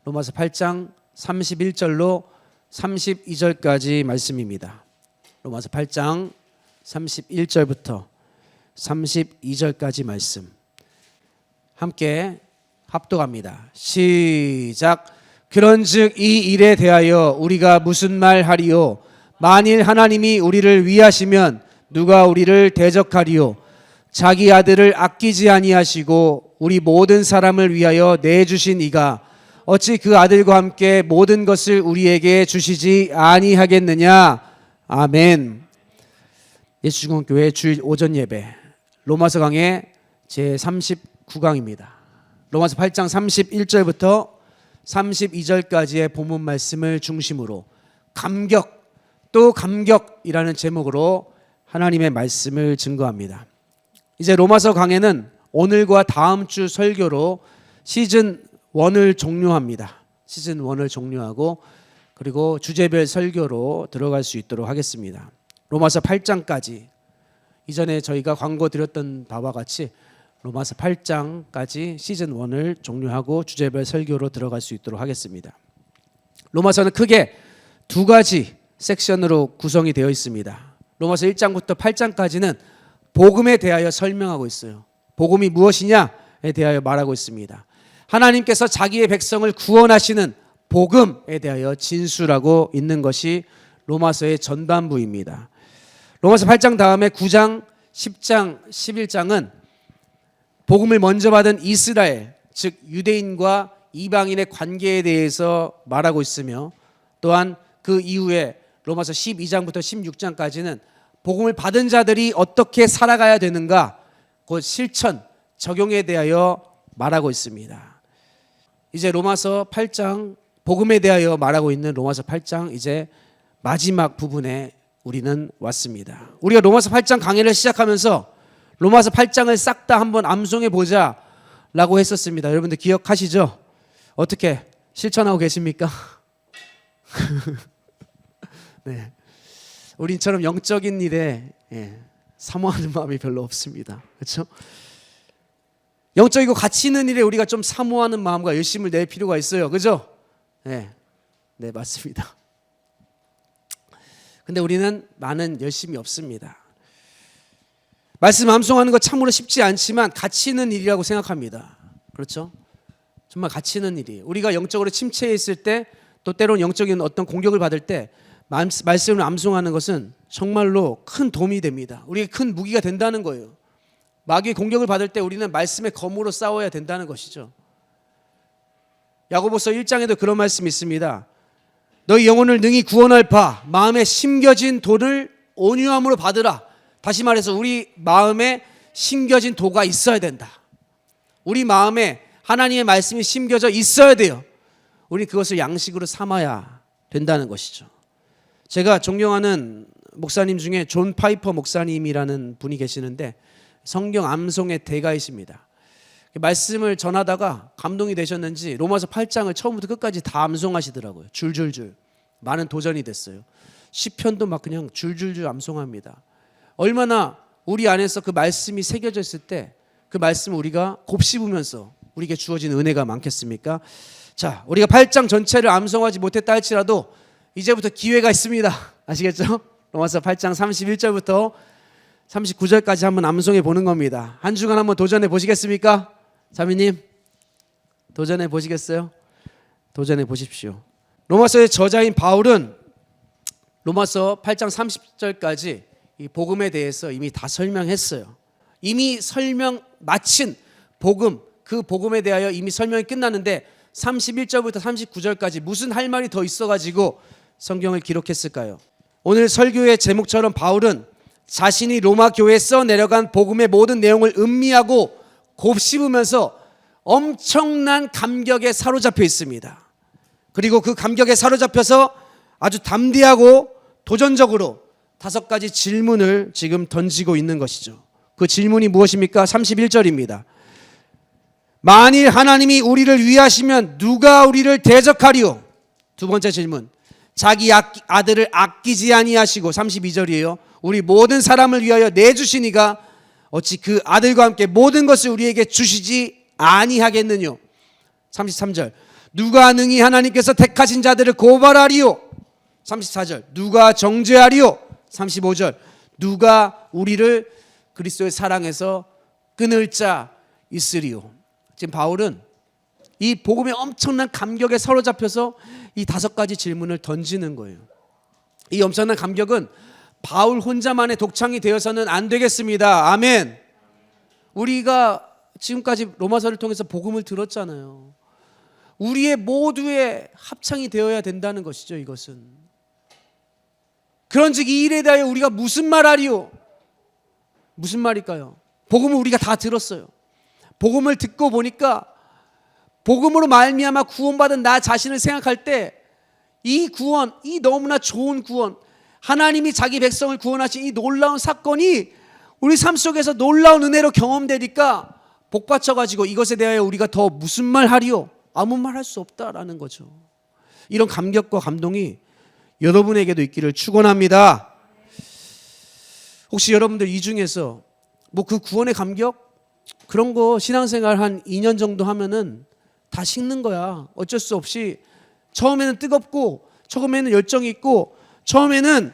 로마서 8장 31절로 32절까지 말씀입니다. 로마서 8장 31절부터 32절까지 말씀 함께 합독합니다. 시작. 그런즉 이 일에 대하여 우리가 무슨 말 하리요? 만일 하나님이 우리를 위하시면 누가 우리를 대적하리요? 자기 아들을 아끼지 아니하시고 우리 모든 사람을 위하여 내주신 이가 어찌 그 아들과 함께 모든 것을 우리에게 주시지 아니하겠느냐? 아멘. 예수중앙교회 주일 오전 예배 로마서 강의 제39강입니다. 로마서 8장 31절부터 32절까지의 본문 말씀을 중심으로 감격 또 감격이라는 제목으로 하나님의 말씀을 증거합니다. 이제 로마서 강해는 오늘과 다음 주 설교로 시즌 1을 종료합니다. 시즌 1을 종료하고 그리고 주제별 설교로 들어갈 수 있도록 하겠습니다. 로마서 8장까지 이전에 저희가 광고 드렸던 바와 같이 로마서 8장까지 시즌 1을 종료하고 주제별 설교로 들어갈 수 있도록 하겠습니다. 로마서는 크게 두 가지 섹션으로 구성이 되어 있습니다. 로마서 1장부터 8장까지는 복음에 대하여 설명하고 있어요. 복음이 무엇이냐에 대하여 말하고 있습니다. 하나님께서 자기의 백성을 구원하시는 복음에 대하여 진술하고 있는 것이 로마서의 전반부입니다. 로마서 8장 다음에 9장, 10장, 11장은 복음을 먼저 받은 이스라엘, 즉 유대인과 이방인의 관계에 대해서 말하고 있으며 또한 그 이후에 로마서 12장부터 16장까지는 복음을 받은 자들이 어떻게 살아가야 되는가, 그 실천, 적용에 대하여 말하고 있습니다. 이제 로마서 8장 복음에 대하여 말하고 있는 로마서 8장 이제 마지막 부분에 우리는 왔습니다. 우리가 로마서 8장 강의를 시작하면서 로마서 8장을 싹 다 한번 암송해 보자 라고 했었습니다. 여러분들 기억하시죠? 어떻게 실천하고 계십니까? 네, 우리처럼 영적인 일에 사모하는 마음이 별로 없습니다. 그렇죠? 영적이고 가치 있는 일에 우리가 좀 사모하는 마음과 열심을 낼 필요가 있어요. 그죠? 네, 맞습니다. 근데 우리는 많은 열심이 없습니다. 말씀 암송하는 거 참으로 쉽지 않지만 가치 있는 일이라고 생각합니다. 그렇죠? 정말 가치 있는 일이에요. 우리가 영적으로 침체해 있을 때 또 때로는 영적인 어떤 공격을 받을 때 말씀을 암송하는 것은 정말로 큰 도움이 됩니다. 우리에게 큰 무기가 된다는 거예요. 마귀의 공격을 받을 때 우리는 말씀의 검으로 싸워야 된다는 것이죠. 야고보서 1장에도 그런 말씀이 있습니다. 너희 영혼을 능히 구원할 바 마음에 심겨진 도를 온유함으로 받으라. 다시 말해서 우리 마음에 심겨진 도가 있어야 된다. 우리 마음에 하나님의 말씀이 심겨져 있어야 돼요. 우리 그것을 양식으로 삼아야 된다는 것이죠. 제가 존경하는 목사님 중에 존 파이퍼 목사님이라는 분이 계시는데 성경 암송의 대가이십니다. 말씀을 전하다가 감동이 되셨는지 로마서 8장을 처음부터 끝까지 다 암송하시더라고요. 줄줄줄. 많은 도전이 됐어요. 시편도 막 그냥 줄줄줄 암송합니다. 얼마나 우리 안에서 그 말씀이 새겨져 있을 때 그 말씀을 우리가 곱씹으면서 우리에게 주어진 은혜가 많겠습니까? 자, 우리가 8장 전체를 암송하지 못했다 할지라도 이제부터 기회가 있습니다. 아시겠죠? 로마서 8장 31절부터 39절까지 한번 암송해 보는 겁니다. 한 주간 한번 도전해 보시겠습니까? 자매님 도전해 보시겠어요? 도전해 보십시오. 로마서의 저자인 바울은 로마서 8장 30절까지 이 복음에 대해서 이미 다 설명했어요. 이미 설명 마친 복음, 그 복음에 대하여 이미 설명이 끝났는데 31절부터 39절까지 무슨 할 말이 더 있어가지고 성경을 기록했을까요? 오늘 설교의 제목처럼 바울은 자신이 로마 교회에 써내려간 복음의 모든 내용을 음미하고 곱씹으면서 엄청난 감격에 사로잡혀 있습니다. 그리고 그 감격에 사로잡혀서 아주 담대하고 도전적으로 5가지 질문을 지금 던지고 있는 것이죠. 그 질문이 무엇입니까? 31절입니다. 만일 하나님이 우리를 위하시면 누가 우리를 대적하리요? 두 번째 질문. 자기 아들을 아끼지 아니하시고 32절이에요. 우리 모든 사람을 위하여 내주시니가 어찌 그 아들과 함께 모든 것을 우리에게 주시지 아니하겠느뇨? 33절. 누가 능히 하나님께서 택하신 자들을 고발하리요. 34절 누가 정죄하리요. 35절 누가 우리를 그리스도의 사랑에서 끊을 자 있으리요. 지금 바울은 이 복음의 엄청난 감격에 사로잡혀서 이 5가지 질문을 던지는 거예요. 이 엄청난 감격은 바울 혼자만의 독창이 되어서는 안 되겠습니다. 아멘. 우리가 지금까지 로마서를 통해서 복음을 들었잖아요. 우리의 모두의 합창이 되어야 된다는 것이죠. 이것은 그런즉 이 일에 대하여 우리가 무슨 말하리요? 무슨 말일까요? 복음을 우리가 다 들었어요. 복음을 듣고 보니까 복음으로 말미암아 구원받은 나 자신을 생각할 때 이 구원, 이 너무나 좋은 구원, 하나님이 자기 백성을 구원하신 이 놀라운 사건이 우리 삶 속에서 놀라운 은혜로 경험되니까 복받쳐가지고 이것에 대하여 우리가 더 무슨 말 하리요? 아무 말 할 수 없다라는 거죠. 이런 감격과 감동이 여러분에게도 있기를 축원합니다. 혹시 여러분들 이 중에서 뭐 그 구원의 감격? 그런 거 신앙생활 한 2년 정도 하면은 다 식는 거야. 어쩔 수 없이 처음에는 뜨겁고 처음에는 열정이 있고 처음에는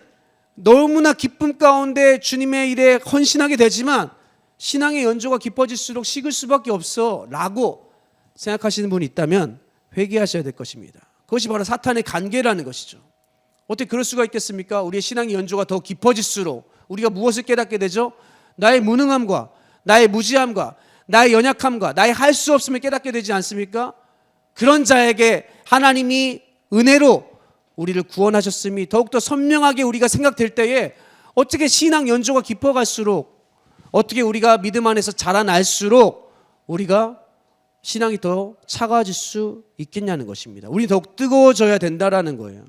너무나 기쁨 가운데 주님의 일에 헌신하게 되지만 신앙의 연조가 깊어질수록 식을 수밖에 없어 라고 생각하시는 분이 있다면 회개하셔야 될 것입니다. 그것이 바로 사탄의 간계라는 것이죠. 어떻게 그럴 수가 있겠습니까? 우리의 신앙의 연조가 더 깊어질수록 우리가 무엇을 깨닫게 되죠? 나의 무능함과 나의 무지함과 나의 연약함과 나의 할 수 없음을 깨닫게 되지 않습니까? 그런 자에게 하나님이 은혜로 우리를 구원하셨음이 더욱더 선명하게 우리가 생각될 때에 어떻게 신앙 연조가 깊어갈수록 어떻게 우리가 믿음 안에서 자라날수록 우리가 신앙이 더 차가워질 수 있겠냐는 것입니다. 우리 더욱 뜨거워져야 된다라는 거예요.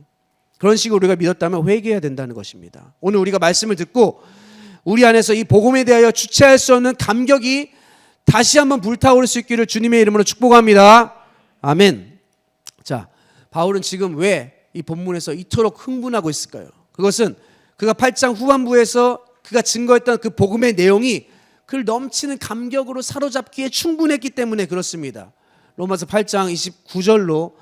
그런 식으로 우리가 믿었다면 회개해야 된다는 것입니다. 오늘 우리가 말씀을 듣고 우리 안에서 이 복음에 대하여 주체할 수 없는 감격이 다시 한번 불타오를 수 있기를 주님의 이름으로 축복합니다. 아멘. 자, 바울은 지금 왜 이 본문에서 이토록 흥분하고 있을까요? 그것은 그가 8장 후반부에서 그가 증거했던 그 복음의 내용이 그를 넘치는 감격으로 사로잡기에 충분했기 때문에 그렇습니다. 로마서 8장 29절로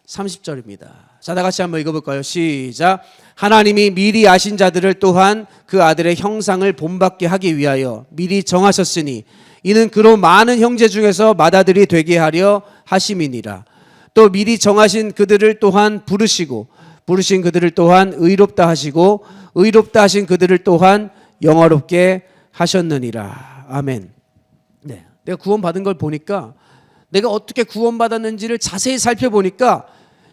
30절입니다. 자, 다 같이 한번 읽어볼까요? 시작. 하나님이 미리 아신 자들을 또한 그 아들의 형상을 본받게 하기 위하여 미리 정하셨으니 이는 그로 많은 형제 중에서 맏아들이 되게 하려 하심이니라. 또 미리 정하신 그들을 또한 부르시고 부르신 그들을 또한 의롭다 하시고 의롭다 하신 그들을 또한 영화롭게 하셨느니라. 아멘. 네, 내가 구원받은 걸 보니까 내가 어떻게 구원받았는지를 자세히 살펴보니까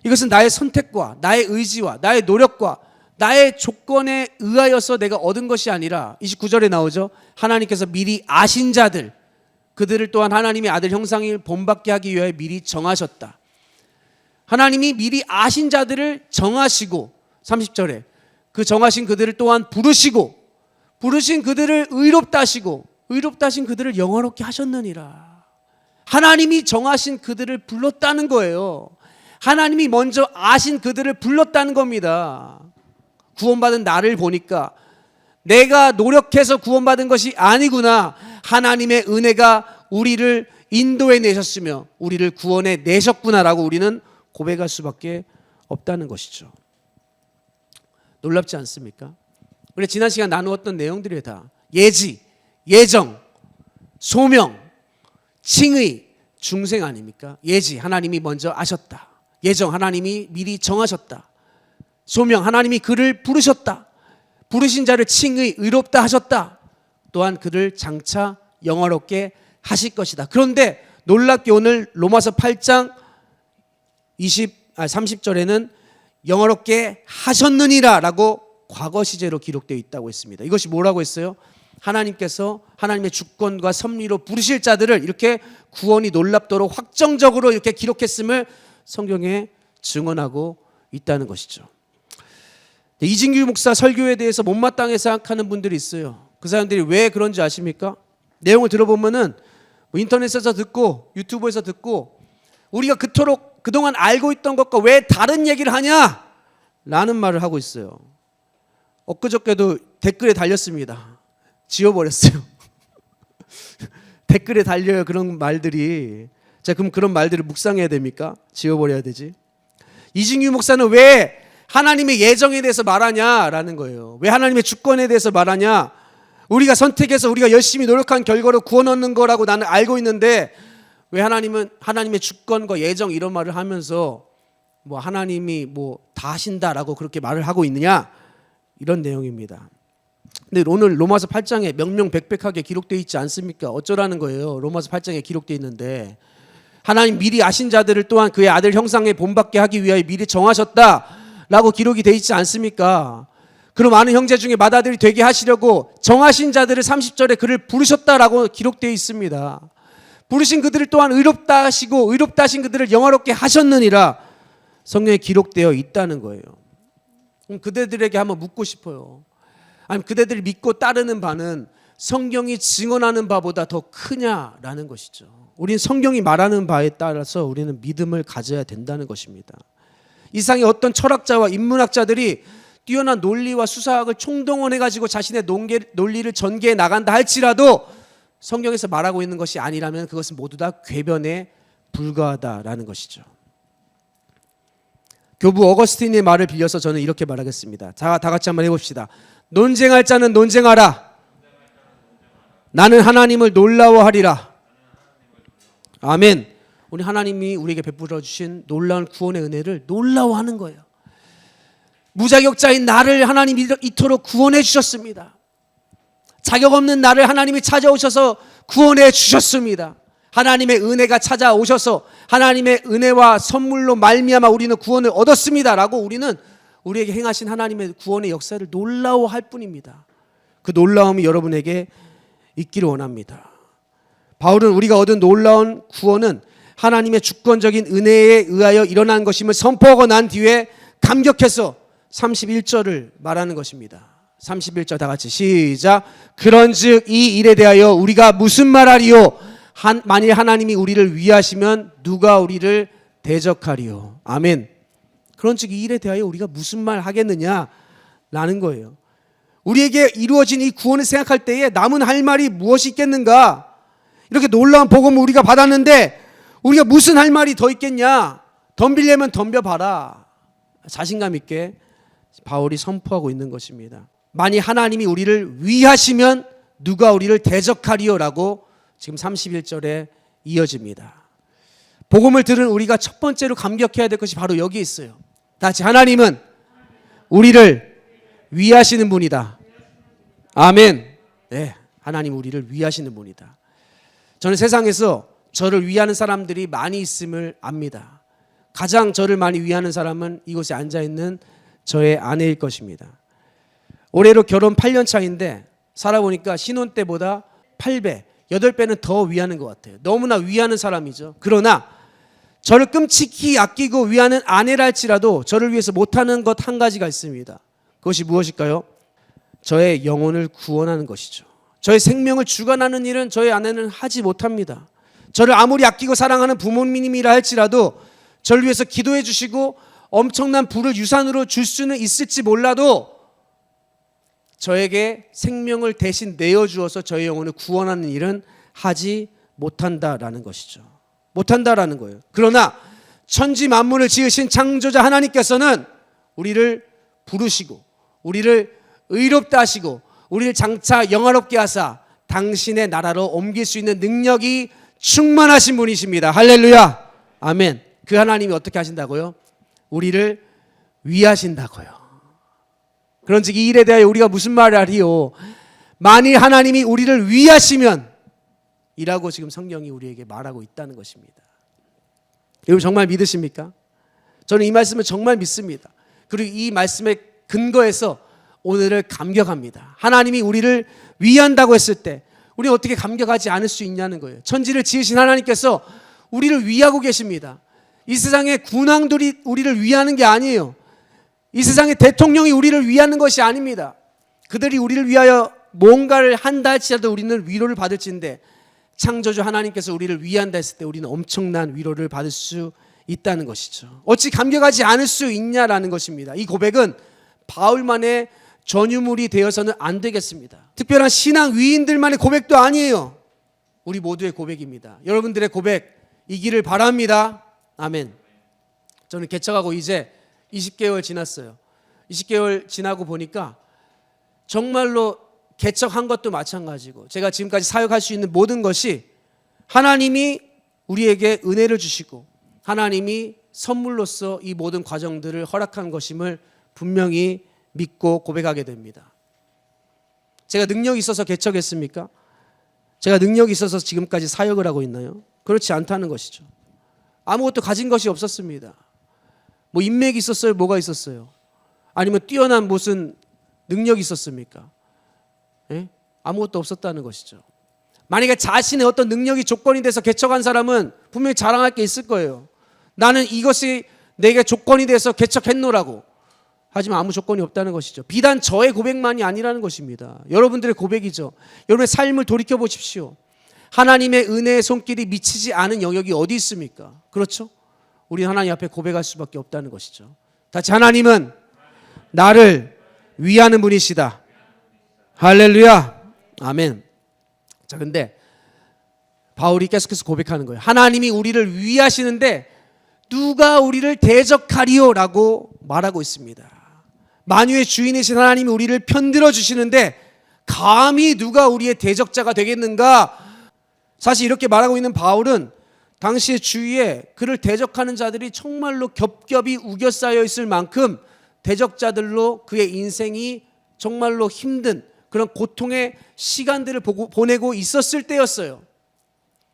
이것은 나의 선택과 나의 의지와 나의 노력과 나의 조건에 의하여서 내가 얻은 것이 아니라 29절에 나오죠. 하나님께서 미리 아신 자들 그들을 또한 하나님의 아들 형상을 본받게 하기 위하여 미리 정하셨다. 하나님이 미리 아신 자들을 정하시고 30절에 그 정하신 그들을 또한 부르시고 부르신 그들을 의롭다 하시고 의롭다 하신 그들을 영화롭게 하셨느니라. 하나님이 정하신 그들을 불렀다는 거예요. 하나님이 먼저 아신 그들을 불렀다는 겁니다. 구원받은 나를 보니까 내가 노력해서 구원받은 것이 아니구나. 하나님의 은혜가 우리를 인도해 내셨으며 우리를 구원해 내셨구나라고 우리는 고백할 수밖에 없다는 것이죠. 놀랍지 않습니까? 우리 지난 시간 나누었던 내용들이 다 예지, 예정, 소명, 칭의, 중생 아닙니까? 예지, 하나님이 먼저 아셨다. 예정, 하나님이 미리 정하셨다. 소명, 하나님이 그를 부르셨다. 부르신 자를 칭의, 의롭다 하셨다. 또한 그를 장차 영화롭게 하실 것이다. 그런데 놀랍게 오늘 로마서 8장 30절에는 영화롭게 하셨느니라 라고 과거 시제로 기록되어 있다고 했습니다. 이것이 뭐라고 했어요? 하나님께서 하나님의 주권과 섭리로 부르실 자들을 이렇게 구원이 놀랍도록 확정적으로 이렇게 기록했음을 성경에 증언하고 있다는 것이죠. 이진규 목사 설교에 대해서 못마땅하게 생각하는 분들이 있어요. 그 사람들이 왜 그런지 아십니까? 내용을 들어보면은 인터넷에서 듣고 유튜브에서 듣고 우리가 그토록 그동안 알고 있던 것과 왜 다른 얘기를 하냐? 라는 말을 하고 있어요. 엊그저께도 댓글에 달렸습니다. 지워버렸어요. 댓글에 달려요. 그런 말들이 자, 그럼 그런 말들을 묵상해야 됩니까? 지워버려야 되지. 이진규 목사는 왜 하나님의 예정에 대해서 말하냐라는 거예요. 왜 하나님의 주권에 대해서 말하냐? 우리가 선택해서 우리가 열심히 노력한 결과로 구원 얻는 거라고 나는 알고 있는데 왜 하나님은 하나님의 주권과 예정 이런 말을 하면서 뭐 하나님이 뭐 다 하신다라고 그렇게 말을 하고 있느냐? 이런 내용입니다. 근데 오늘 로마서 8장에 명명백백하게 기록되어 있지 않습니까? 어쩌라는 거예요. 로마서 8장에 기록되어 있는데 하나님 미리 아신 자들을 또한 그의 아들 형상에 본받게 하기 위하여 미리 정하셨다라고 기록이 되어 있지 않습니까? 그럼 많은 형제 중에 맏아들이 되게 하시려고 정하신 자들을 30절에 그를 부르셨다라고 기록되어 있습니다. 부르신 그들을 또한 의롭다 하시고 의롭다 하신 그들을 영화롭게 하셨느니라 성경에 기록되어 있다는 거예요. 그럼 그대들에게 한번 묻고 싶어요. 아니 그대들이 믿고 따르는 바는 성경이 증언하는 바보다 더 크냐라는 것이죠. 우리는 성경이 말하는 바에 따라서 우리는 믿음을 가져야 된다는 것입니다. 이상의 어떤 철학자와 인문학자들이 뛰어난 논리와 수사학을 총동원해가지고 자신의 논리를 전개해 나간다 할지라도 성경에서 말하고 있는 것이 아니라면 그것은 모두 다 궤변에 불과하다라는 것이죠. 교부 어거스틴의 말을 빌려서 저는 이렇게 말하겠습니다. 다 같이 한번 해봅시다. 논쟁할 자는 논쟁하라. 나는 하나님을 놀라워하리라. 아멘. 우리 하나님이 우리에게 베풀어 주신 놀라운 구원의 은혜를 놀라워하는 거예요. 무자격자인 나를 하나님이 이토록 구원해 주셨습니다. 자격 없는 나를 하나님이 찾아오셔서 구원해 주셨습니다. 하나님의 은혜가 찾아오셔서 하나님의 은혜와 선물로 말미암아 우리는 구원을 얻었습니다라고 우리는 우리에게 행하신 하나님의 구원의 역사를 놀라워할 뿐입니다. 그 놀라움이 여러분에게 있기를 원합니다. 바울은 우리가 얻은 놀라운 구원은 하나님의 주권적인 은혜에 의하여 일어난 것임을 선포하고 난 뒤에 감격해서 31절을 말하는 것입니다. 31절 다 같이 시작. 그런즉 이 일에 대하여 우리가 무슨 말하리요? 만일 하나님이 우리를 위하시면 누가 우리를 대적하리요? 아멘. 그런즉 이 일에 대하여 우리가 무슨 말 하겠느냐라는 거예요. 우리에게 이루어진 이 구원을 생각할 때에 남은 할 말이 무엇이 있겠는가? 이렇게 놀라운 복음을 우리가 받았는데 우리가 무슨 할 말이 더 있겠냐? 덤비려면 덤벼봐라. 자신감 있게 바울이 선포하고 있는 것입니다. 만일 하나님이 우리를 위하시면 누가 우리를 대적하리요라고 지금 31절에 이어집니다. 복음을 들은 우리가 첫 번째로 감격해야 될 것이 바로 여기 있어요. 다 같이 하나님은 우리를 위하시는 분이다. 아멘. 네, 하나님 우리를 위하시는 분이다. 저는 세상에서 저를 위하는 사람들이 많이 있음을 압니다. 가장 저를 많이 위하는 사람은 이곳에 앉아있는 저의 아내일 것입니다. 올해로 결혼 8년 차인데 살아보니까 신혼 때보다 8배, 8배는 더 위하는 것 같아요. 너무나 위하는 사람이죠. 그러나 저를 끔찍히 아끼고 위하는 아내라 할지라도 저를 위해서 못하는 것 한 가지가 있습니다. 그것이 무엇일까요? 저의 영혼을 구원하는 것이죠. 저의 생명을 주관하는 일은 저의 아내는 하지 못합니다. 저를 아무리 아끼고 사랑하는 부모님이라 할지라도 저를 위해서 기도해 주시고 엄청난 부를 유산으로 줄 수는 있을지 몰라도 저에게 생명을 대신 내어주어서 저의 영혼을 구원하는 일은 하지 못한다라는 것이죠. 못한다라는 거예요. 그러나 천지 만물을 지으신 창조자 하나님께서는 우리를 부르시고 우리를 의롭다 하시고 우리를 장차 영화롭게 하사 당신의 나라로 옮길 수 있는 능력이 충만하신 분이십니다. 할렐루야. 아멘. 그 하나님이 어떻게 하신다고요? 우리를 위하신다고요. 그런즉 이 일에 대하여 우리가 무슨 말을 하리요? 만일 하나님이 우리를 위하시면 이라고 지금 성경이 우리에게 말하고 있다는 것입니다. 여러분 정말 믿으십니까? 저는 이 말씀을 정말 믿습니다. 그리고 이 말씀의 근거에서 오늘을 감격합니다. 하나님이 우리를 위한다고 했을 때 우리는 어떻게 감격하지 않을 수 있냐는 거예요. 천지를 지으신 하나님께서 우리를 위하고 계십니다. 이 세상의 군왕들이 우리를 위하는 게 아니에요. 이 세상의 대통령이 우리를 위하는 것이 아닙니다. 그들이 우리를 위하여 뭔가를 한다 할지라도 우리는 위로를 받을지인데 창조주 하나님께서 우리를 위한다 했을 때 우리는 엄청난 위로를 받을 수 있다는 것이죠. 어찌 감격하지 않을 수 있냐라는 것입니다. 이 고백은 바울만의 전유물이 되어서는 안 되겠습니다. 특별한 신앙 위인들만의 고백도 아니에요. 우리 모두의 고백입니다. 여러분들의 고백, 이기를 바랍니다. 아멘. 저는 개척하고 이제 20개월 지났어요. 20개월 지나고 보니까 정말로 개척한 것도 마찬가지고 제가 지금까지 사역할 수 있는 모든 것이 하나님이 우리에게 은혜를 주시고 하나님이 선물로서 이 모든 과정들을 허락한 것임을 분명히 믿고 고백하게 됩니다. 제가 능력이 있어서 개척했습니까? 제가 능력이 있어서 지금까지 사역을 하고 있나요? 그렇지 않다는 것이죠. 아무것도 가진 것이 없었습니다. 뭐 인맥이 있었어요? 뭐가 있었어요? 아니면 뛰어난 무슨 능력이 있었습니까? 예? 아무것도 없었다는 것이죠. 만약에 자신의 어떤 능력이 조건이 돼서 개척한 사람은 분명히 자랑할 게 있을 거예요. 나는 이것이 내게 조건이 돼서 개척했노라고. 하지만 아무 조건이 없다는 것이죠. 비단 저의 고백만이 아니라는 것입니다. 여러분들의 고백이죠. 여러분의 삶을 돌이켜 보십시오. 하나님의 은혜의 손길이 미치지 않은 영역이 어디 있습니까? 그렇죠? 우리 하나님 앞에 고백할 수밖에 없다는 것이죠. 다시 하나님은 나를 위하는 분이시다. 할렐루야. 아멘. 자, 근데 바울이 계속해서 고백하는 거예요. 하나님이 우리를 위하시는데 누가 우리를 대적하리요? 라고 말하고 있습니다. 만유의 주인이신 하나님이 우리를 편들어 주시는데 감히 누가 우리의 대적자가 되겠는가? 사실 이렇게 말하고 있는 바울은 당시의 주위에 그를 대적하는 자들이 정말로 겹겹이 우겨싸여 있을 만큼 대적자들로 그의 인생이 정말로 힘든 그런 고통의 시간들을 보내고 있었을 때였어요.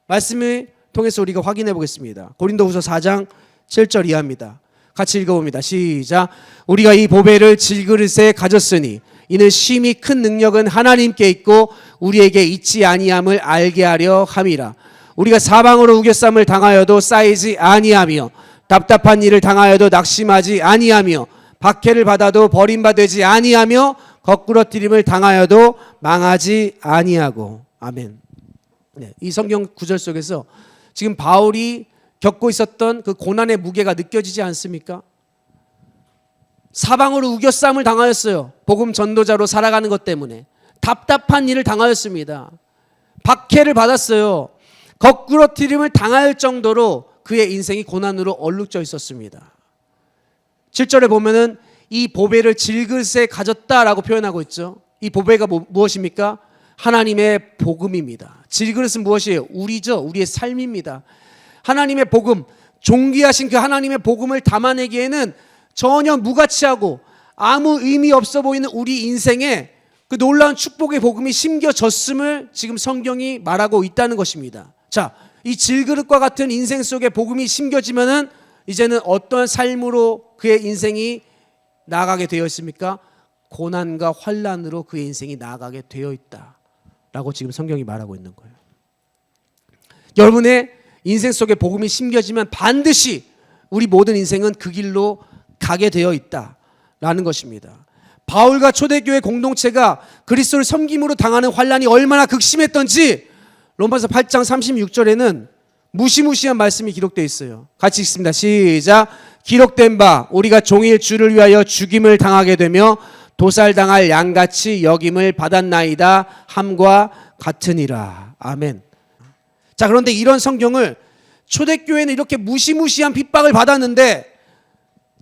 말씀을 통해서 우리가 확인해 보겠습니다. 고린도후서 4장 7절 이하입니다. 같이 읽어봅니다. 시작. 우리가 이 보배를 질그릇에 가졌으니 이는 심히 큰 능력은 하나님께 있고 우리에게 있지 아니함을 알게 하려 함이라. 우리가 사방으로 우겨쌈을 당하여도 쌓이지 아니하며 답답한 일을 당하여도 낙심하지 아니하며 박해를 받아도 버림받지 아니하며 거꾸러뜨림을 당하여도 망하지 아니하고. 아멘. 네, 이 성경 구절 속에서 지금 바울이 겪고 있었던 그 고난의 무게가 느껴지지 않습니까? 사방으로 우겨쌈을 당하였어요. 복음 전도자로 살아가는 것 때문에 답답한 일을 당하였습니다. 박해를 받았어요. 거꾸러뜨림을 당할 정도로 그의 인생이 고난으로 얼룩져 있었습니다. 7절에 보면은 이 보배를 질그릇에 가졌다라고 표현하고 있죠. 이 보배가 무엇입니까? 하나님의 복음입니다. 질그릇은 무엇이에요? 우리죠. 우리의 삶입니다. 하나님의 복음, 존귀하신 그 하나님의 복음을 담아내기에는 전혀 무가치하고 아무 의미 없어 보이는 우리 인생에 그 놀라운 축복의 복음이 심겨졌음을 지금 성경이 말하고 있다는 것입니다. 자, 이 질그릇과 같은 인생 속에 복음이 심겨지면은 이제는 어떤 삶으로 그의 인생이 나아가게 되어 있습니까? 고난과 환난으로 그의 인생이 나아가게 되어 있다라고 지금 성경이 말하고 있는 거예요. 여러분의 인생 속에 복음이 심겨지면 반드시 우리 모든 인생은 그 길로 가게 되어 있다라는 것입니다. 바울과 초대교회 공동체가 그리스도를 섬김으로 당하는 환난이 얼마나 극심했던지 로마서 8장 36절에는 무시무시한 말씀이 기록되어 있어요. 같이 읽습니다. 시작. 기록된 바 우리가 종일 주를 위하여 죽임을 당하게 되며 도살당할 양같이 여김을 받았나이다 함과 같으니라. 아멘. 자, 그런데 이런 성경을 초대교회는 이렇게 무시무시한 핍박을 받았는데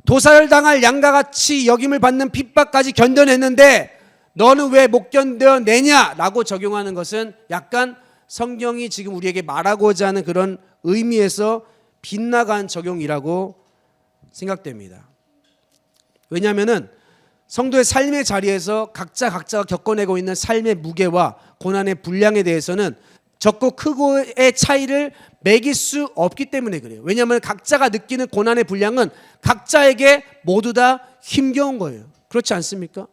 도살당할 양과 같이 여김을 받는 핍박까지 견뎌냈는데 너는 왜 못 견뎌내냐라고 적용하는 것은 약간 성경이 지금 우리에게 말하고자 하는 그런 의미에서 빗나간 적용이라고 생각됩니다. 왜냐하면은 성도의 삶의 자리에서 각자가 겪어내고 있는 삶의 무게와 고난의 분량에 대해서는 적고 크고의 차이를 매길 수 없기 때문에 그래요. 왜냐하면 각자가 느끼는 고난의 분량은 각자에게 모두 다 힘겨운 거예요. 그렇지 않습니까?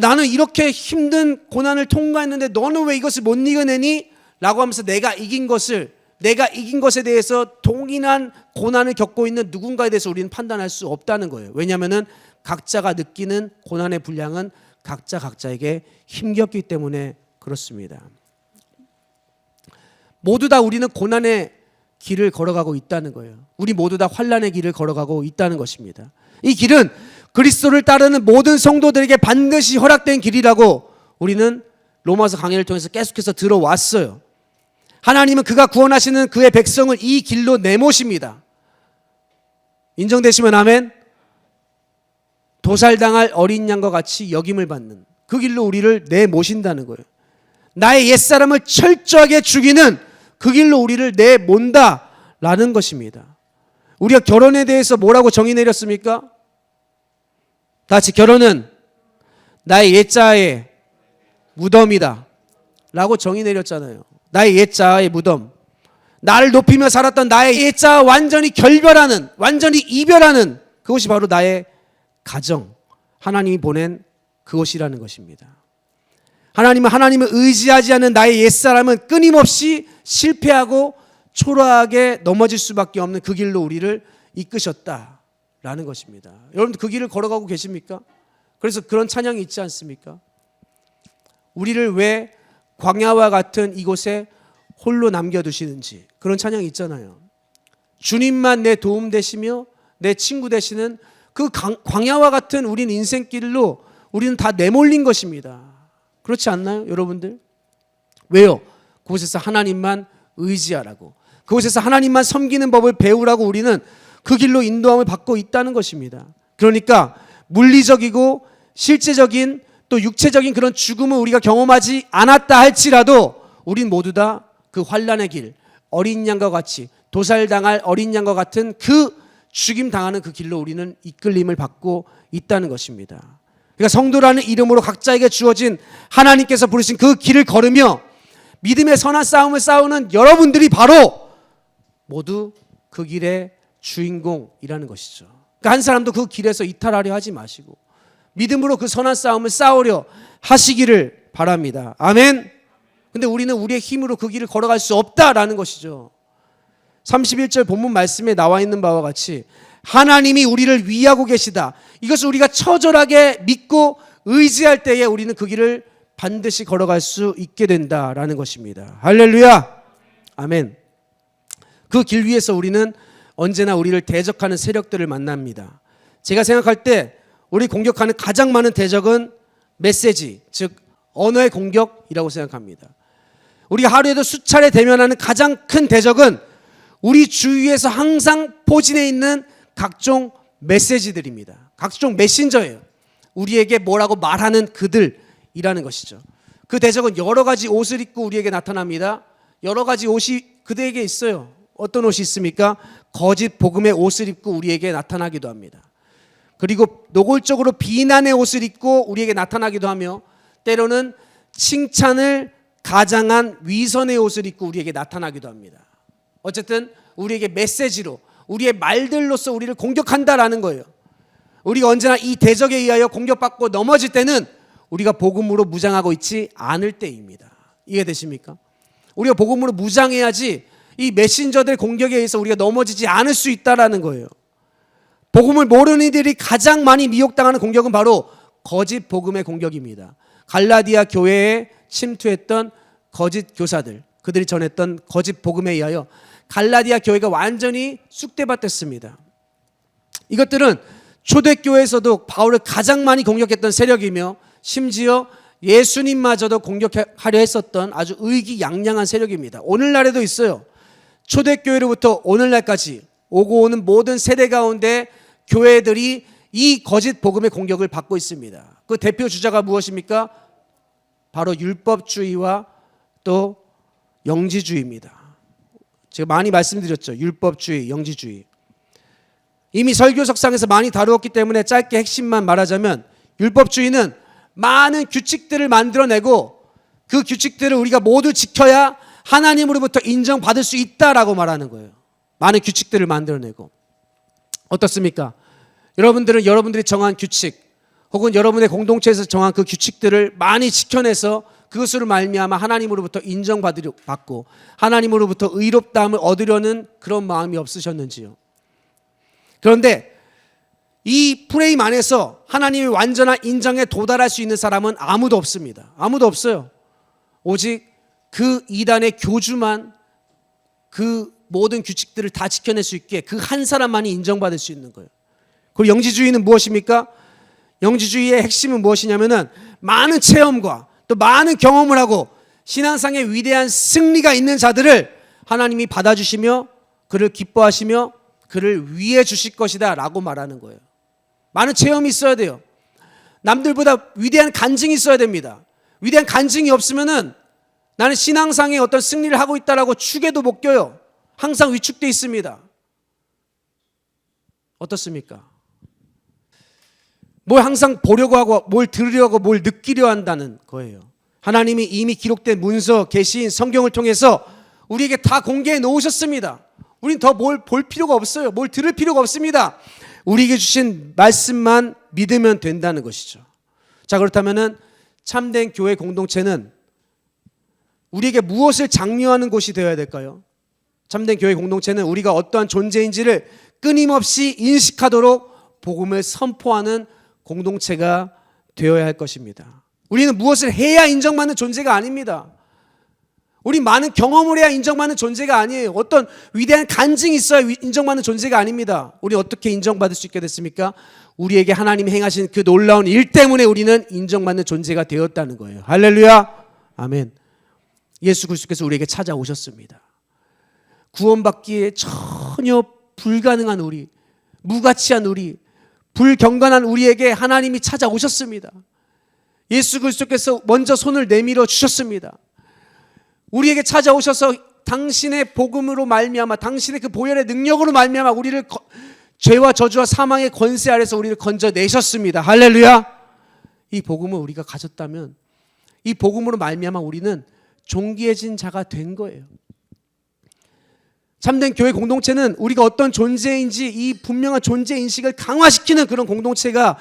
나는 이렇게 힘든 고난을 통과했는데 너는 왜 이것을 못 이겨내니? 라고 하면서 내가 이긴 것에 대해서 동일한 고난을 겪고 있는 누군가에 대해서 우리는 판단할 수 없다는 거예요. 왜냐하면 각자가 느끼는 고난의 분량은 각자에게 힘겹기 때문에 그렇습니다. 모두 다 우리는 고난의 길을 걸어가고 있다는 거예요. 우리 모두 다 환난의 길을 걸어가고 있다는 것입니다. 이 길은 그리스도를 따르는 모든 성도들에게 반드시 허락된 길이라고 우리는 로마서 강해를 통해서 계속해서 들어왔어요. 하나님은 그가 구원하시는 그의 백성을 이 길로 내모십니다. 인정되시면 아멘. 도살당할 어린 양과 같이 역임을 받는 그 길로 우리를 내모신다는 거예요. 나의 옛사람을 철저하게 죽이는 그 길로 우리를 내몬다라는 것입니다. 우리가 결혼에 대해서 뭐라고 정의 내렸습니까? 다 같이 결혼은 나의 옛자의 무덤이다 라고 정의 내렸잖아요. 나의 옛자의 무덤. 나를 높이며 살았던 나의 옛자와 완전히 결별하는, 완전히 이별하는 그것이 바로 나의 가정, 하나님이 보낸 그것이라는 것입니다. 하나님은 하나님을 의지하지 않는 나의 옛사람은 끊임없이 실패하고 초라하게 넘어질 수밖에 없는 그 길로 우리를 이끄셨다라는 것입니다. 여러분들 그 길을 걸어가고 계십니까? 그래서 그런 찬양이 있지 않습니까? 우리를 왜 광야와 같은 이곳에 홀로 남겨두시는지 그런 찬양이 있잖아요. 주님만 내 도움 되시며 내 친구 되시는 그 광야와 같은 우린 인생길로 우리는 다 내몰린 것입니다. 그렇지 않나요, 여러분들? 왜요? 그곳에서 하나님만 의지하라고, 그곳에서 하나님만 섬기는 법을 배우라고 우리는 그 길로 인도함을 받고 있다는 것입니다. 그러니까 물리적이고 실제적인 또 육체적인 그런 죽음을 우리가 경험하지 않았다 할지라도 우린 모두 다 그 환난의 길, 어린 양과 같이 도살당할 어린 양과 같은 그 죽임 당하는 그 길로 우리는 이끌림을 받고 있다는 것입니다. 그러니까 성도라는 이름으로 각자에게 주어진 하나님께서 부르신 그 길을 걸으며 믿음의 선한 싸움을 싸우는 여러분들이 바로 모두 그 길의 주인공이라는 것이죠. 그러니까 한 사람도 그 길에서 이탈하려 하지 마시고 믿음으로 그 선한 싸움을 싸우려 하시기를 바랍니다. 아멘. 근데 우리는 우리의 힘으로 그 길을 걸어갈 수 없다라는 것이죠. 31절 본문 말씀에 나와 있는 바와 같이 하나님이 우리를 위하고 계시다. 이것을 우리가 처절하게 믿고 의지할 때에 우리는 그 길을 반드시 걸어갈 수 있게 된다라는 것입니다. 할렐루야. 아멘. 그 길 위에서 우리는 언제나 우리를 대적하는 세력들을 만납니다. 제가 생각할 때 우리 공격하는 가장 많은 대적은 메시지, 즉 언어의 공격이라고 생각합니다. 우리가 하루에도 수차례 대면하는 가장 큰 대적은 우리 주위에서 항상 포진해 있는 각종 메시지들입니다. 각종 메신저예요. 우리에게 뭐라고 말하는 그들이라는 것이죠. 그 대적은 여러 가지 옷을 입고 우리에게 나타납니다. 여러 가지 옷이 그들에게 있어요. 어떤 옷이 있습니까? 거짓 복음의 옷을 입고 우리에게 나타나기도 합니다. 그리고 노골적으로 비난의 옷을 입고 우리에게 나타나기도 하며 때로는 칭찬을 가장한 위선의 옷을 입고 우리에게 나타나기도 합니다. 어쨌든 우리에게 메시지로 우리의 말들로서 우리를 공격한다라는 거예요. 우리가 언제나 이 대적에 의하여 공격받고 넘어질 때는 우리가 복음으로 무장하고 있지 않을 때입니다. 이해되십니까? 우리가 복음으로 무장해야지 이 메신저들 공격에 의해서 우리가 넘어지지 않을 수 있다라는 거예요. 복음을 모르는 이들이 가장 많이 미혹당하는 공격은 바로 거짓 복음의 공격입니다. 갈라디아 교회에 침투했던 거짓 교사들, 그들이 전했던 거짓 복음에 의하여 갈라디아 교회가 완전히 쑥대밭됐습니다. 이것들은 초대교회에서도 바울을 가장 많이 공격했던 세력이며 심지어 예수님마저도 공격하려 했었던 아주 의기양양한 세력입니다. 오늘날에도 있어요. 초대교회로부터 오늘날까지 오고 오는 모든 세대 가운데 교회들이 이 거짓 복음의 공격을 받고 있습니다. 그 대표 주자가 무엇입니까? 바로 율법주의와 또 영지주의입니다. 제가 많이 말씀드렸죠. 율법주의, 영지주의. 이미 설교석상에서 많이 다루었기 때문에 짧게 핵심만 말하자면 율법주의는 많은 규칙들을 만들어내고 그 규칙들을 우리가 모두 지켜야 하나님으로부터 인정받을 수 있다라고 말하는 거예요. 많은 규칙들을 만들어내고. 어떻습니까? 여러분들은 여러분들이 정한 규칙 혹은 여러분의 공동체에서 정한 그 규칙들을 많이 지켜내서 그것으로 말미암아 하나님으로부터 인정받고 하나님으로부터 의롭다함을 얻으려는 그런 마음이 없으셨는지요? 그런데 이 프레임 안에서 하나님의 완전한 인정에 도달할 수 있는 사람은 아무도 없습니다. 아무도 없어요. 오직 그 이단의 교주만 그 모든 규칙들을 다 지켜낼 수 있게 그 한 사람만이 인정받을 수 있는 거예요. 그리고 영지주의는 무엇입니까? 영지주의의 핵심은 무엇이냐면은 많은 체험과 또 많은 경험을 하고 신앙상의 위대한 승리가 있는 자들을 하나님이 받아주시며 그를 기뻐하시며 그를 위해 주실 것이다 라고 말하는 거예요. 많은 체험이 있어야 돼요. 남들보다 위대한 간증이 있어야 됩니다. 위대한 간증이 없으면은 나는 신앙상의 어떤 승리를 하고 있다라고 축에도 못 껴요. 항상 위축되어 있습니다. 어떻습니까? 뭘 항상 보려고 하고 뭘 들으려고 뭘 느끼려 한다는 거예요. 하나님이 이미 기록된 문서, 계시인 성경을 통해서 우리에게 다 공개해 놓으셨습니다. 우린 더 뭘 볼 필요가 없어요. 뭘 들을 필요가 없습니다. 우리에게 주신 말씀만 믿으면 된다는 것이죠. 자, 그렇다면은 참된 교회 공동체는 우리에게 무엇을 장려하는 곳이 되어야 될까요? 참된 교회 공동체는 우리가 어떠한 존재인지를 끊임없이 인식하도록 복음을 선포하는 공동체가 되어야 할 것입니다. 우리는 무엇을 해야 인정받는 존재가 아닙니다. 우리 많은 경험을 해야 인정받는 존재가 아니에요. 어떤 위대한 간증이 있어야 인정받는 존재가 아닙니다. 우리 어떻게 인정받을 수 있게 됐습니까? 우리에게 하나님이 행하신 그 놀라운 일 때문에 우리는 인정받는 존재가 되었다는 거예요. 할렐루야. 아멘. 예수 그리스도께서 우리에게 찾아오셨습니다. 구원받기에 전혀 불가능한 우리, 무가치한 우리, 불경건한 우리에게 하나님이 찾아오셨습니다. 예수 그리스도께서 먼저 손을 내밀어 주셨습니다. 우리에게 찾아오셔서 당신의 복음으로 말미암아, 당신의 그 보혈의 능력으로 말미암아 우리를 죄와 저주와 사망의 권세 아래서 우리를 건져내셨습니다. 할렐루야. 이 복음을 우리가 가졌다면 이 복음으로 말미암아 우리는 존귀해진 자가 된 거예요. 참된 교회 공동체는 우리가 어떤 존재인지 이 분명한 존재 인식을 강화시키는 그런 공동체가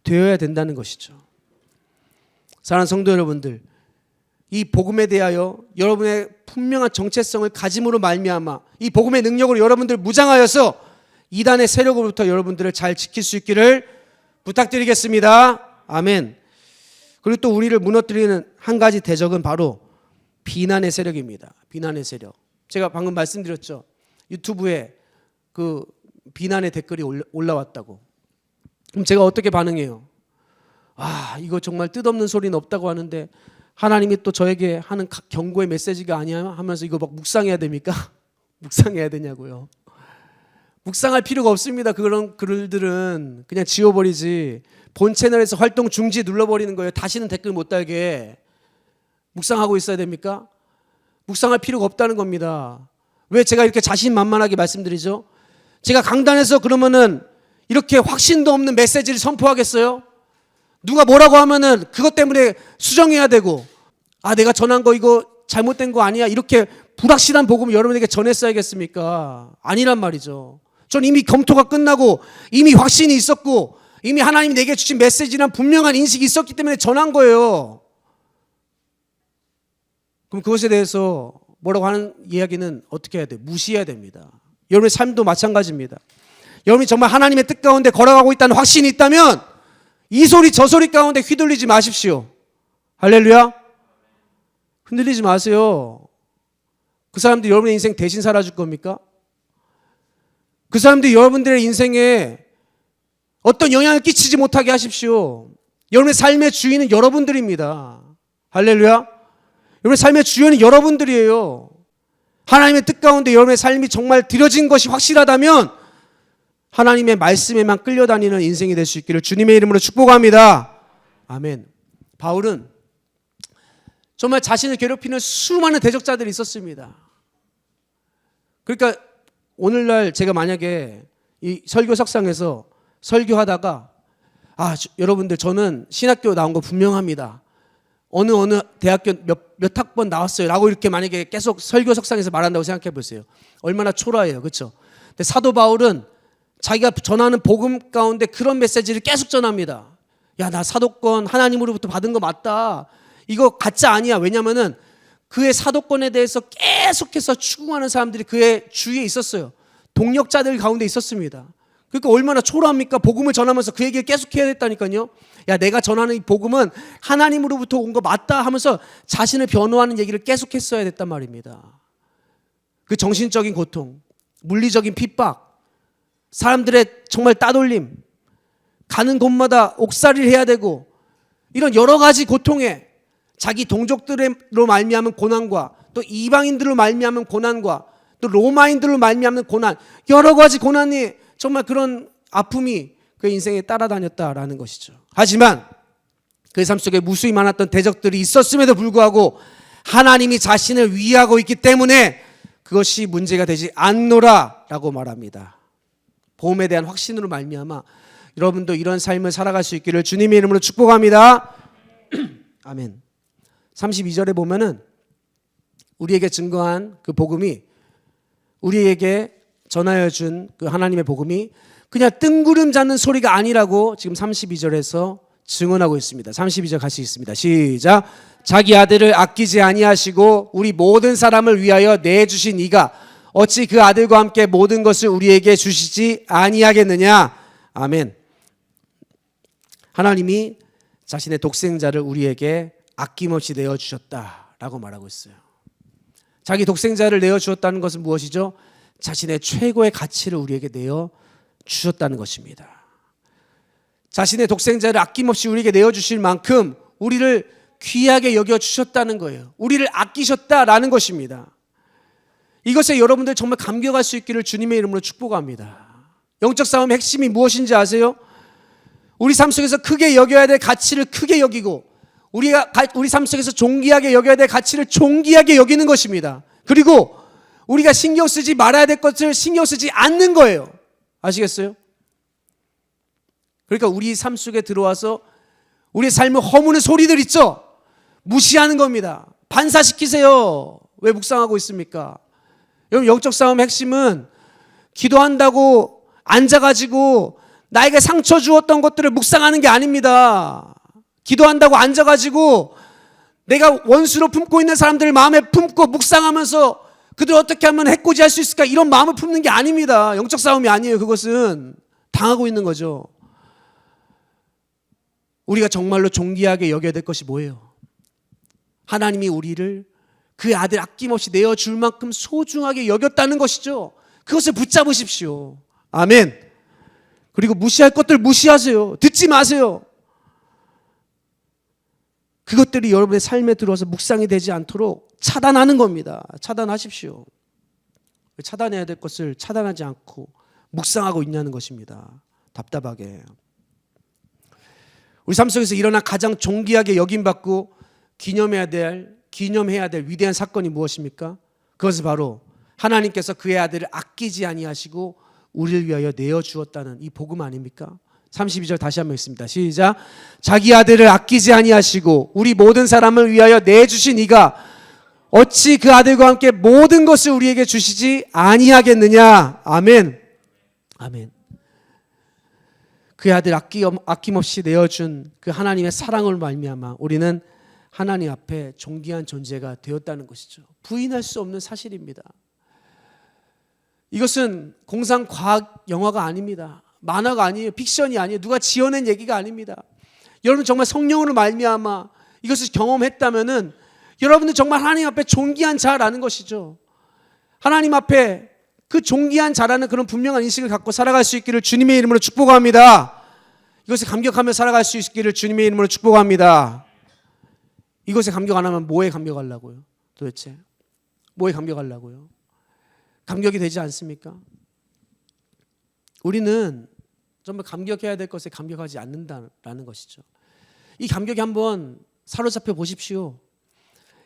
되어야 된다는 것이죠. 사랑하는 성도 여러분들, 이 복음에 대하여 여러분의 분명한 정체성을 가짐으로 말미암아 이 복음의 능력으로 여러분들 무장하여서 이단의 세력으로부터 여러분들을 잘 지킬 수 있기를 부탁드리겠습니다. 아멘. 그리고 또 우리를 무너뜨리는 한 가지 대적은 바로 비난의 세력입니다. 비난의 세력. 제가 방금 말씀드렸죠. 유튜브에 그 비난의 댓글이 올라왔다고. 그럼 제가 어떻게 반응해요? 아, 이거 정말 뜻없는 소리는 없다고 하는데 하나님이 또 저에게 하는 경고의 메시지가 아니야 하면서 이거 막 묵상해야 됩니까? 묵상해야 되냐고요. 묵상할 필요가 없습니다. 그런 글들은 그냥 지워버리지. 본 채널에서 활동 중지 눌러버리는 거예요. 다시는 댓글 못 달게. 묵상하고 있어야 됩니까? 묵상할 필요가 없다는 겁니다. 왜 제가 이렇게 자신만만하게 말씀드리죠? 제가 강단에서 그러면은 이렇게 확신도 없는 메시지를 선포하겠어요? 누가 뭐라고 하면은 그것 때문에 수정해야 되고, 아, 내가 전한 거 이거 잘못된 거 아니야? 이렇게 불확실한 복음을 여러분에게 전했어야겠습니까? 아니란 말이죠. 전 이미 검토가 끝나고 이미 확신이 있었고 이미 하나님이 내게 주신 메시지란 분명한 인식이 있었기 때문에 전한 거예요. 그럼 그것에 대해서 뭐라고 하는 이야기는 어떻게 해야 돼요? 무시해야 됩니다. 여러분의 삶도 마찬가지입니다. 여러분이 정말 하나님의 뜻 가운데 걸어가고 있다는 확신이 있다면 이 소리 저 소리 가운데 휘둘리지 마십시오. 할렐루야. 흔들리지 마세요. 그 사람들이 여러분의 인생 대신 살아줄 겁니까? 그 사람들이 여러분들의 인생에 어떤 영향을 끼치지 못하게 하십시오. 여러분의 삶의 주인은 여러분들입니다. 할렐루야. 여러분의 삶의 주인은 여러분들이에요. 하나님의 뜻 가운데 여러분의 삶이 정말 드려진 것이 확실하다면 하나님의 말씀에만 끌려다니는 인생이 될 수 있기를 주님의 이름으로 축복합니다. 아멘. 바울은 정말 자신을 괴롭히는 수많은 대적자들이 있었습니다. 그러니까 오늘날 제가 만약에 이 설교 석상에서 설교하다가 여러분들 저는 신학교 나온 거 분명합니다. 어느 대학교 몇 학번 나왔어요 라고 이렇게 만약에 계속 설교 석상에서 말한다고 생각해 보세요. 얼마나 초라해요. 그렇죠? 근데 사도 바울은 자기가 전하는 복음 가운데 그런 메시지를 계속 전합니다. 야, 나 사도권 하나님으로부터 받은 거 맞다. 이거 가짜 아니야. 왜냐면은 그의 사도권에 대해서 계속해서 추궁하는 사람들이 그의 주위에 있었어요. 동력자들 가운데 있었습니다. 그러니까 얼마나 초라합니까? 복음을 전하면서 그 얘기를 계속 해야 됐다니까요. 야, 내가 전하는 이 복음은 하나님으로부터 온 거 맞다 하면서 자신을 변호하는 얘기를 계속 했어야 됐단 말입니다. 그 정신적인 고통, 물리적인 핍박, 사람들의 정말 따돌림, 가는 곳마다 옥살이를 해야 되고 이런 여러 가지 고통에 자기 동족들로 말미암은 고난과 또 이방인들로 말미암은 고난과 또 로마인들로 말미암는 고난, 여러 가지 고난이 정말 그런 아픔이 그의 인생에 따라다녔다라는 것이죠. 하지만 그의 삶 속에 무수히 많았던 대적들이 있었음에도 불구하고 하나님이 자신을 위하고 있기 때문에 그것이 문제가 되지 않노라라고 말합니다. 복음에 대한 확신으로 말미암아 여러분도 이런 삶을 살아갈 수 있기를 주님의 이름으로 축복합니다. 아멘. 32절에 보면은 우리에게 증거한 그 복음이, 우리에게 전하여 준 그 하나님의 복음이 그냥 뜬구름 잡는 소리가 아니라고 지금 32절에서 증언하고 있습니다. 32절 같이 있습니다. 시작. 자기 아들을 아끼지 아니하시고 우리 모든 사람을 위하여 내주신 이가 어찌 그 아들과 함께 모든 것을 우리에게 주시지 아니하겠느냐. 아멘. 하나님이 자신의 독생자를 우리에게 아낌없이 내어주셨다라고 말하고 있어요. 자기 독생자를 내어주었다는 것은 무엇이죠? 자신의 최고의 가치를 우리에게 내어주셨다는 것입니다. 자신의 독생자를 아낌없이 우리에게 내어주실 만큼 우리를 귀하게 여겨주셨다는 거예요. 우리를 아끼셨다라는 것입니다. 이것에 여러분들 정말 감격할 수 있기를 주님의 이름으로 축복합니다. 영적 싸움의 핵심이 무엇인지 아세요? 우리 삶 속에서 크게 여겨야 될 가치를 크게 여기고 우리 삶 속에서 존귀하게 여겨야 될 가치를 존귀하게 여기는 것입니다. 그리고 우리가 신경 쓰지 말아야 될 것을 신경 쓰지 않는 거예요. 아시겠어요? 그러니까 우리 삶 속에 들어와서 우리 삶을 허무는 소리들 있죠? 무시하는 겁니다. 반사시키세요. 왜 묵상하고 있습니까? 여러분, 영적 싸움의 핵심은 기도한다고 앉아가지고 나에게 상처 주었던 것들을 묵상하는 게 아닙니다. 기도한다고 앉아가지고 내가 원수로 품고 있는 사람들을 마음에 품고 묵상하면서 그들 어떻게 하면 해코지할 수 있을까, 이런 마음을 품는 게 아닙니다. 영적 싸움이 아니에요. 그것은 당하고 있는 거죠. 우리가 정말로 존귀하게 여겨야 될 것이 뭐예요? 하나님이 우리를 그 아들 아낌없이 내어줄 만큼 소중하게 여겼다는 것이죠. 그것을 붙잡으십시오. 아멘. 그리고 무시할 것들 무시하세요. 듣지 마세요. 그것들이 여러분의 삶에 들어와서 묵상이 되지 않도록 차단하는 겁니다. 차단하십시오. 차단해야 될 것을 차단하지 않고 묵상하고 있냐는 것입니다. 답답하게. 우리 삶 속에서 일어난 가장 존귀하게 여김받고 기념해야 될 위대한 사건이 무엇입니까? 그것은 바로 하나님께서 그의 아들을 아끼지 아니하시고 우리를 위하여 내어주었다는 이 복음 아닙니까? 32절 다시 한번 읽습니다. 시작. 자기 아들을 아끼지 아니하시고 우리 모든 사람을 위하여 내주신 이가 어찌 그 아들과 함께 모든 것을 우리에게 주시지 아니하겠느냐. 아멘. 아멘. 그 아들 아낌없이 내어준 그 하나님의 사랑을 말미암아 우리는 하나님 앞에 존귀한 존재가 되었다는 것이죠. 부인할 수 없는 사실입니다. 이것은 공상 과학 영화가 아닙니다. 만화가 아니에요. 픽션이 아니에요. 누가 지어낸 얘기가 아닙니다. 여러분 정말 성령으로 말미암아 이것을 경험했다면은 여러분은 정말 하나님 앞에 존귀한 자라는 것이죠. 하나님 앞에 그 존귀한 자라는 그런 분명한 인식을 갖고 살아갈 수 있기를 주님의 이름으로 축복합니다. 이것에 감격하며 살아갈 수 있기를 주님의 이름으로 축복합니다. 이것에 감격 안 하면 뭐에 감격하려고요? 도대체 뭐에 감격하려고요? 감격이 되지 않습니까? 우리는 정말 감격해야 될 것에 감격하지 않는다라는 것이죠. 이 감격이 한번 사로잡혀 보십시오.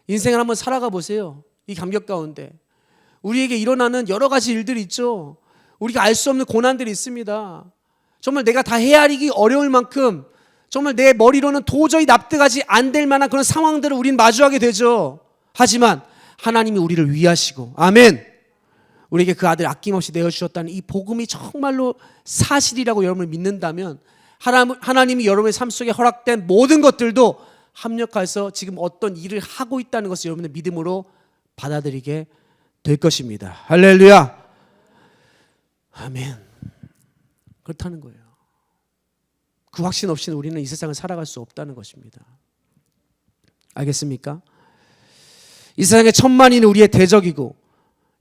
인생을 한번 살아가 보세요. 이 감격 가운데 우리에게 일어나는 여러 가지 일들이 있죠. 우리가 알 수 없는 고난들이 있습니다. 정말 내가 다 헤아리기 어려울 만큼 정말 내 머리로는 도저히 납득하지 안 될 만한 그런 상황들을 우리는 마주하게 되죠. 하지만 하나님이 우리를 위하시고, 아멘, 우리에게 그 아들 아낌없이 내어주셨다는 이 복음이 정말로 사실이라고 여러분을 믿는다면 하나님이 여러분의 삶 속에 허락된 모든 것들도 합력해서 지금 어떤 일을 하고 있다는 것을 여러분의 믿음으로 받아들이게 될 것입니다. 할렐루야. 아멘. 그렇다는 거예요. 그 확신 없이는 우리는 이 세상을 살아갈 수 없다는 것입니다. 알겠습니까? 이 세상의 천만인은 우리의 대적이고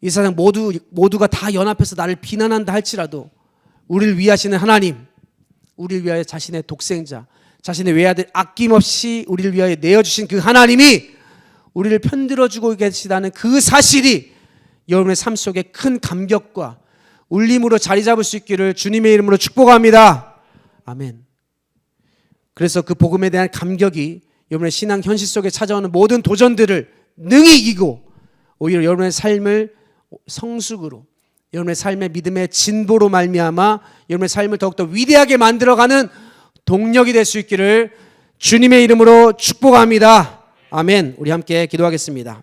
이 세상 모두가 다 연합해서 나를 비난한다 할지라도 우리를 위하시는 하나님, 우리를 위하여 자신의 독생자, 자신의 외아들 아낌없이 우리를 위하여 내어주신 그 하나님이 우리를 편들어주고 계시다는 그 사실이 여러분의 삶 속에 큰 감격과 울림으로 자리 잡을 수 있기를 주님의 이름으로 축복합니다. 아멘. 그래서 그 복음에 대한 감격이 여러분의 신앙 현실 속에 찾아오는 모든 도전들을 능히 이기고 오히려 여러분의 삶을 성숙으로, 여러분의 삶의 믿음의 진보로 말미암아 여러분의 삶을 더욱더 위대하게 만들어가는 동력이 될 수 있기를 주님의 이름으로 축복합니다. 아멘. 우리 함께 기도하겠습니다.